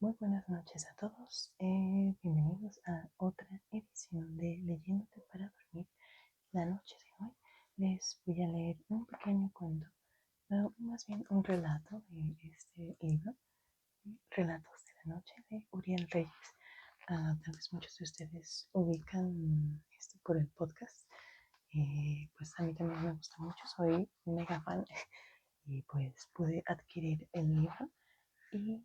Muy buenas noches a todos. Bienvenidos a otra edición de Leyéndote para dormir. La noche de hoy les voy a leer un pequeño cuento, más bien un relato de este libro, Relatos de la Noche de Uriel Reyes. Tal vez muchos de ustedes ubican esto por el podcast. Pues a mí también me gusta mucho, soy mega fan y pues pude adquirir el libro. Y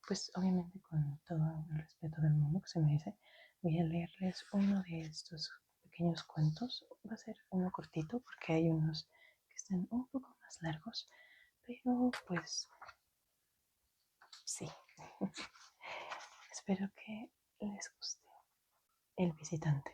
pues obviamente con todo el respeto del mundo que se merece, voy a leerles uno de estos pequeños cuentos. Va a ser uno cortito porque hay unos que están un poco más largos, pero pues sí, espero que les guste. El visitante.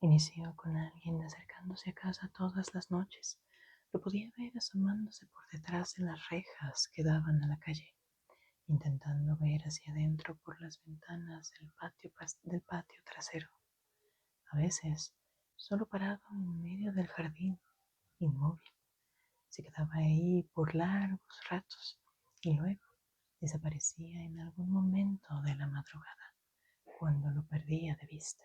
Inició con alguien acercándose a casa todas las noches. Lo podía ver asomándose por detrás de las rejas que daban a la calle, intentando ver hacia adentro por las ventanas del patio trasero. A veces, solo parado en medio del jardín, inmóvil, se quedaba ahí por largos ratos y luego desaparecía en algún momento de la madrugada, cuando lo perdía de vista.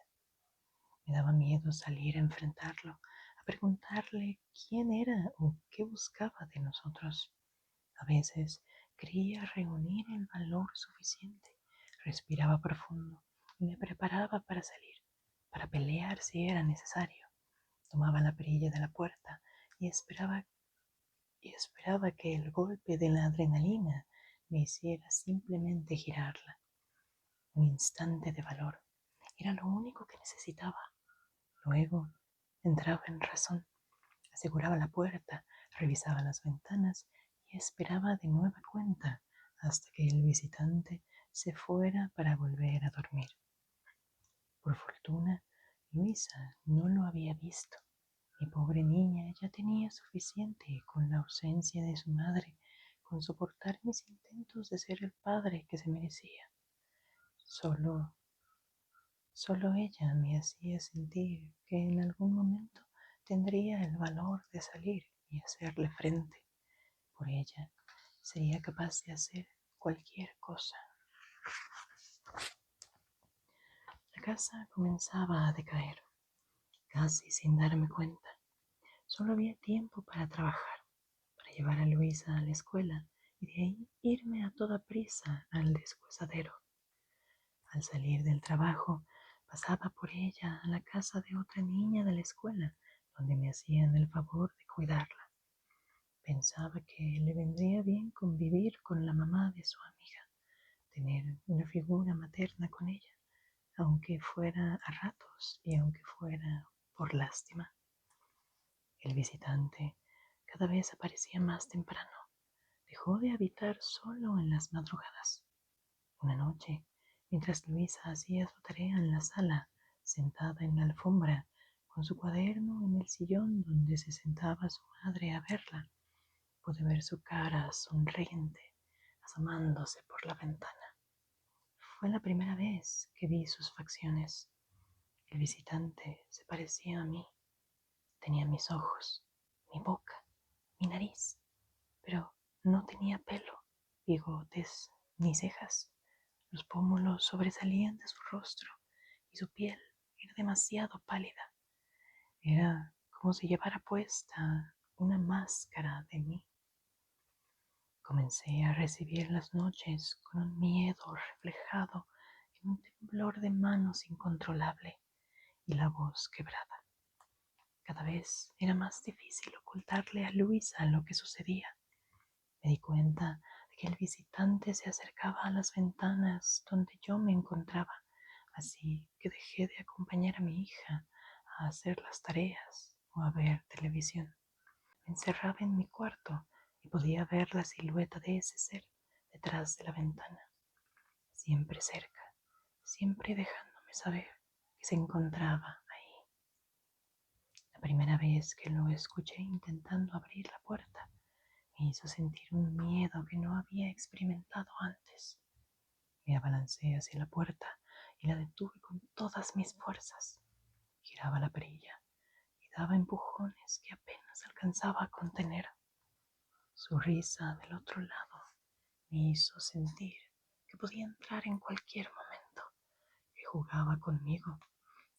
Me daba miedo salir a enfrentarlo, a preguntarle quién era o qué buscaba de nosotros. A veces creía reunir el valor suficiente, respiraba profundo y me preparaba para salir, para pelear si era necesario. Tomaba la perilla de la puerta y esperaba que el golpe de la adrenalina me hiciera simplemente girarla. Un instante de valor era lo único que necesitaba. Luego entraba en razón, aseguraba la puerta, revisaba las ventanas y esperaba de nueva cuenta hasta que el visitante se fuera para volver a dormir. Por fortuna, Luisa no lo había visto. Mi pobre niña ya tenía suficiente con la ausencia de su madre, con soportar mis intentos de ser el padre que se merecía. Solo, solo ella me hacía sentir que en algún momento tendría el valor de salir y hacerle frente. Por ella sería capaz de hacer cualquier cosa. La casa comenzaba a decaer, casi sin darme cuenta. Solo había tiempo para trabajar, para llevar a Luisa a la escuela y de ahí irme a toda prisa al deshuesadero. Al salir del trabajo, pasaba por ella a la casa de otra niña de la escuela, donde me hacían el favor de cuidarla. Pensaba que le vendría bien convivir con la mamá de su amiga, tener una figura materna con ella, aunque fuera a ratos y aunque fuera por lástima. El visitante cada vez aparecía más temprano. Dejó de habitar solo en las madrugadas. Una noche, mientras Luisa hacía su tarea en la sala, sentada en la alfombra, con su cuaderno en el sillón donde se sentaba su madre a verla, pude ver su cara sonriente asomándose por la ventana. Fue la primera vez que vi sus facciones. El visitante se parecía a mí. Tenía mis ojos, mi boca, mi nariz, pero no tenía pelo, bigotes ni cejas. Los pómulos sobresalían de su rostro y su piel era demasiado pálida. Era como si llevara puesta una máscara de mí. Comencé a recibir las noches con un miedo reflejado en un temblor de manos incontrolable y la voz quebrada. Cada vez era más difícil ocultarle a Luisa lo que sucedía. Me di cuenta de que el visitante se acercaba a las ventanas donde yo me encontraba, así que dejé de acompañar a mi hija a hacer las tareas o a ver televisión. Me encerraba en mi cuarto y podía ver la silueta de ese ser detrás de la ventana, siempre cerca, siempre dejándome saber que se encontraba ahí. La primera vez que lo escuché intentando abrir la puerta, me hizo sentir un miedo que no había experimentado antes. Me abalancé hacia la puerta y la detuve con todas mis fuerzas. Giraba la perilla y daba empujones que apenas alcanzaba a contener. Su risa del otro lado me hizo sentir que podía entrar en cualquier momento, que jugaba conmigo,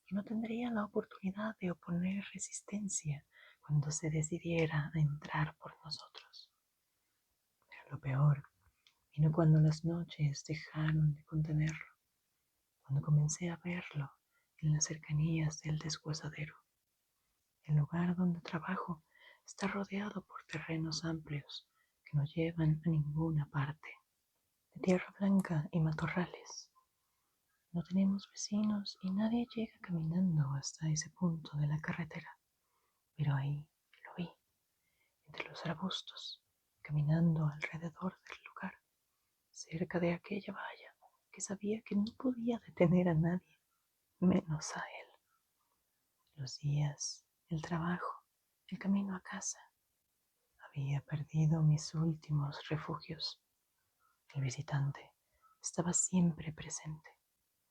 que no tendría la oportunidad de oponer resistencia cuando se decidiera a entrar por nosotros. Pero lo peor vino cuando las noches dejaron de contenerlo, cuando comencé a verlo en las cercanías del deshuesadero. El lugar donde trabajo está rodeado por terrenos amplios que no llevan a ninguna parte, de tierra blanca y matorrales. No tenemos vecinos y nadie llega caminando hasta ese punto de la carretera, pero ahí lo vi, entre los arbustos, caminando alrededor del lugar, cerca de aquella valla que sabía que no podía detener a nadie, menos a él. Los días, el trabajo, el camino a casa. Había perdido mis últimos refugios. El visitante estaba siempre presente,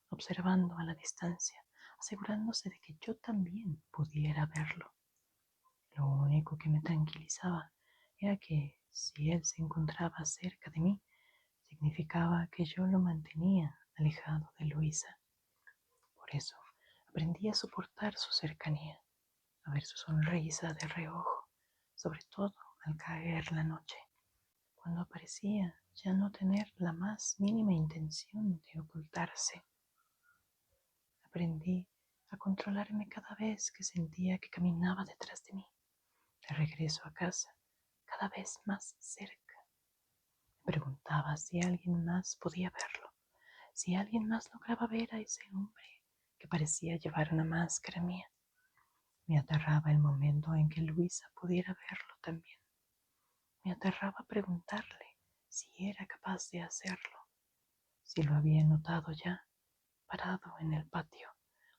observando a la distancia, asegurándose de que yo también pudiera verlo. Lo único que me tranquilizaba era que si él se encontraba cerca de mí, significaba que yo lo mantenía alejado de Luisa. Por eso aprendí a soportar su cercanía, a ver su sonrisa de reojo, sobre todo al caer la noche, cuando parecía ya no tener la más mínima intención de ocultarse. Aprendí a controlarme cada vez que sentía que caminaba detrás de mí, de regreso a casa, cada vez más cerca. Me preguntaba si alguien más podía verlo, si alguien más lograba ver a ese hombre que parecía llevar una máscara mía. Me aterraba el momento en que Luisa pudiera verlo también. Me aterraba preguntarle si era capaz de hacerlo, si lo había notado ya, parado en el patio,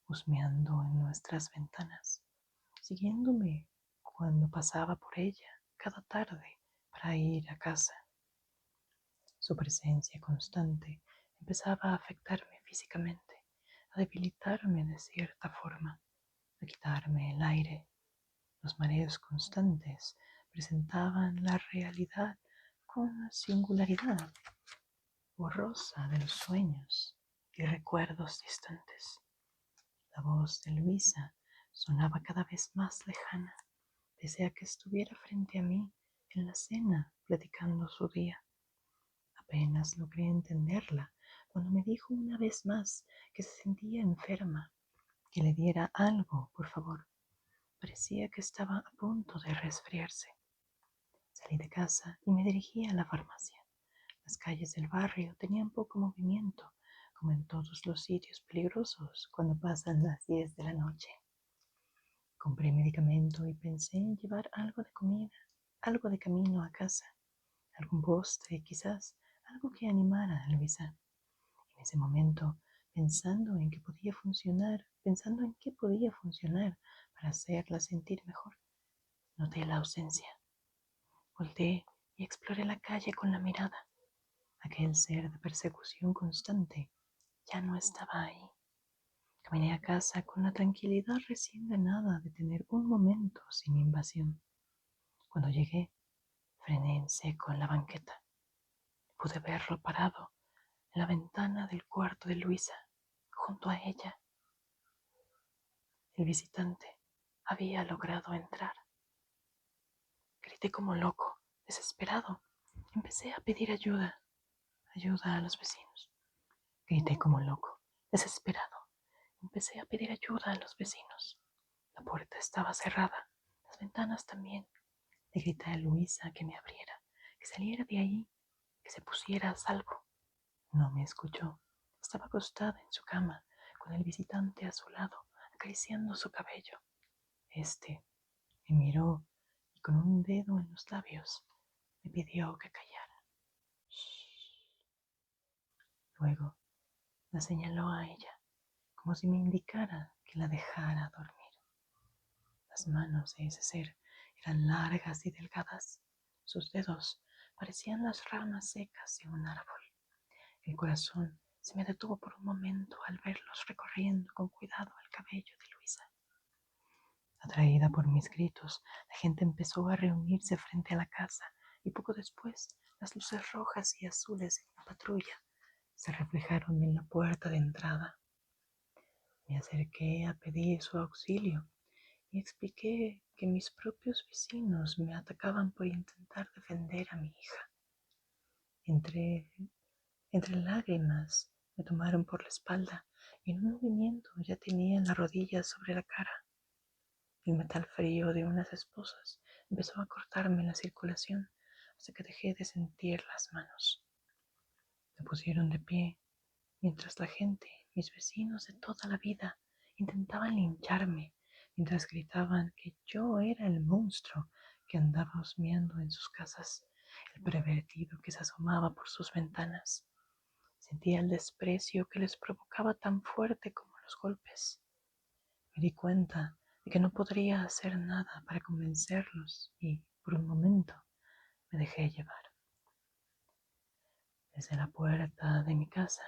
husmeando en nuestras ventanas, siguiéndome cuando pasaba por ella cada tarde para ir a casa. Su presencia constante empezaba a afectarme físicamente, a debilitarme de cierta forma, a quitarme el aire. Los mareos constantes presentaban la realidad con singularidad borrosa de los sueños y recuerdos distantes. La voz de Luisa sonaba cada vez más lejana, pese a que estuviera frente a mí en la cena platicando su día. Apenas logré entenderla cuando me dijo una vez más que se sentía enferma, que le diera algo, por favor. Parecía que estaba a punto de resfriarse. Salí de casa y me dirigí a la farmacia. Las calles del barrio tenían poco movimiento, como en todos los sitios peligrosos cuando pasan las 10 de la noche. Compré medicamento y pensé en llevar algo de comida, algo de camino a casa, algún postre, quizás algo que animara a Luisa. En ese momento, pensando en qué podía funcionar para hacerla sentir mejor, noté la ausencia. Volteé y exploré la calle con la mirada. Aquel ser de persecución constante ya no estaba ahí. Caminé a casa con la tranquilidad recién ganada de tener un momento sin invasión. Cuando llegué, frené en seco en la banqueta. Pude verlo parado en la ventana del cuarto de Luisa, junto a ella. El visitante había logrado entrar. Grité como loco, desesperado. Empecé a pedir ayuda, ayuda a los vecinos. Grité como loco, desesperado. Empecé a pedir ayuda a los vecinos. La puerta estaba cerrada, las ventanas también. Le grité a Luisa que me abriera, que saliera de ahí, que se pusiera a salvo. No me escuchó. Estaba acostada en su cama, con el visitante a su lado, acariciando su cabello. Este me miró y con un dedo en los labios me pidió que callara. Shh. Luego la señaló a ella, como si me indicara que la dejara dormir. Las manos de ese ser eran largas y delgadas. Sus dedos parecían las ramas secas de un árbol. El corazón se me detuvo por un momento al verlos recorriendo con cuidado el cabello de Luisa. Atraída por mis gritos, la gente empezó a reunirse frente a la casa y poco después las luces rojas y azules de una patrulla se reflejaron en la puerta de entrada. Me acerqué a pedir su auxilio y expliqué que mis propios vecinos me atacaban por intentar defender a mi hija. Entre, entre lágrimas me tomaron por la espalda y en un movimiento ya tenía las rodillas sobre la cara. El metal frío de unas esposas empezó a cortarme la circulación hasta que dejé de sentir las manos. Me pusieron de pie mientras la gente, mis vecinos de toda la vida, intentaban lincharme, mientras gritaban que yo era el monstruo que andaba husmeando en sus casas, el pervertido que se asomaba por sus ventanas. Sentía el desprecio que les provocaba tan fuerte como los golpes. Me di cuenta de que no podría hacer nada para convencerlos y, por un momento, me dejé llevar. Desde la puerta de mi casa,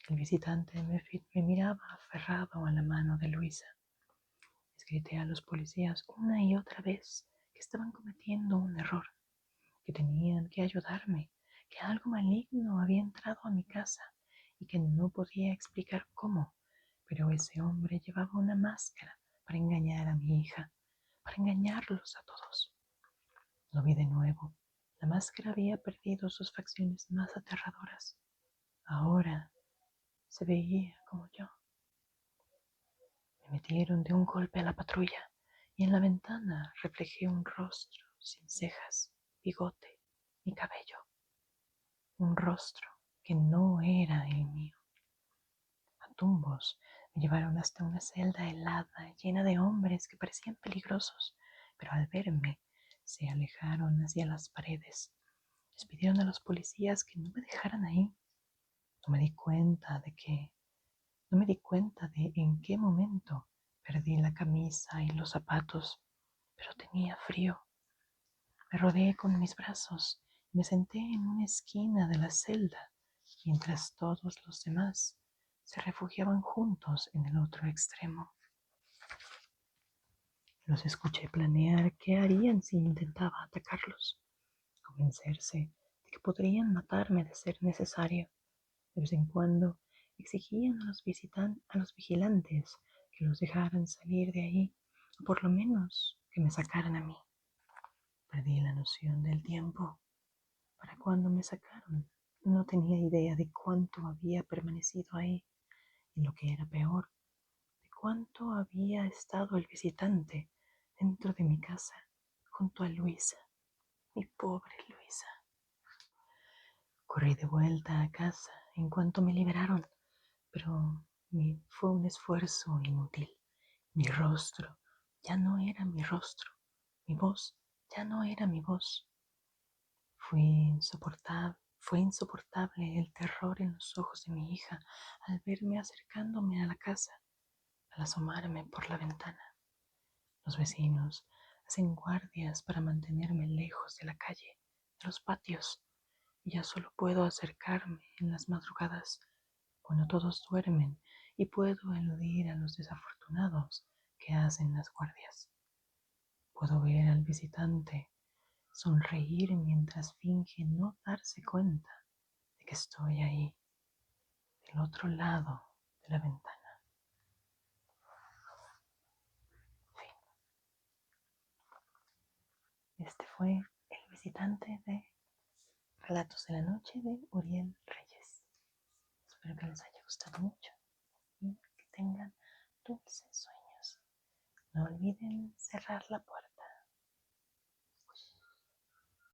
el visitante me miraba aferrado a la mano de Luisa. Les grité a los policías una y otra vez que estaban cometiendo un error, que tenían que ayudarme, que algo maligno había entrado a mi casa y que no podía explicar cómo, pero ese hombre llevaba una máscara para engañar a mi hija, para engañarlos a todos. Lo vi de nuevo. La máscara había perdido sus facciones más aterradoras. Ahora se veía como yo. Me metieron de un golpe a la patrulla y en la ventana reflejé un rostro sin cejas, bigote ni cabello. Un rostro que no era el mío. A tumbos me llevaron hasta una celda helada llena de hombres que parecían peligrosos, pero al verme se alejaron hacia las paredes. Les pidieron a los policías que no me dejaran ahí. No me di cuenta de que No me di cuenta de en qué momento perdí la camisa y los zapatos, pero tenía frío. Me rodeé con mis brazos y me senté en una esquina de la celda, mientras todos los demás se refugiaban juntos en el otro extremo. Los escuché planear qué harían si intentaba atacarlos, convencerse de que podrían matarme de ser necesario. De vez en cuando exigían a los vigilantes que los dejaran salir de ahí, o por lo menos que me sacaran a mí. Perdí la noción del tiempo. Para cuando me sacaron, no tenía idea de cuánto había permanecido ahí, y lo que era peor, de cuánto había estado el visitante dentro de mi casa, junto a Luisa, mi pobre Luisa. Corrí de vuelta a casa en cuanto me liberaron, pero fue un esfuerzo inútil. Mi rostro ya no era mi rostro, mi voz ya no era mi voz. Fue insoportable el terror en los ojos de mi hija al verme acercándome a la casa, al asomarme por la ventana. Los vecinos hacen guardias para mantenerme lejos de la calle, de los patios, y ya solo puedo acercarme en las madrugadas, cuando todos duermen y puedo eludir a los desafortunados que hacen las guardias. Puedo ver al visitante sonreír mientras finge no darse cuenta de que estoy ahí, del otro lado de la ventana. Fin. Este fue el visitante de Relatos de la Noche de Uriel Reyes. Espero que les haya gustado mucho y que tengan dulces sueños. No olviden cerrar la puerta.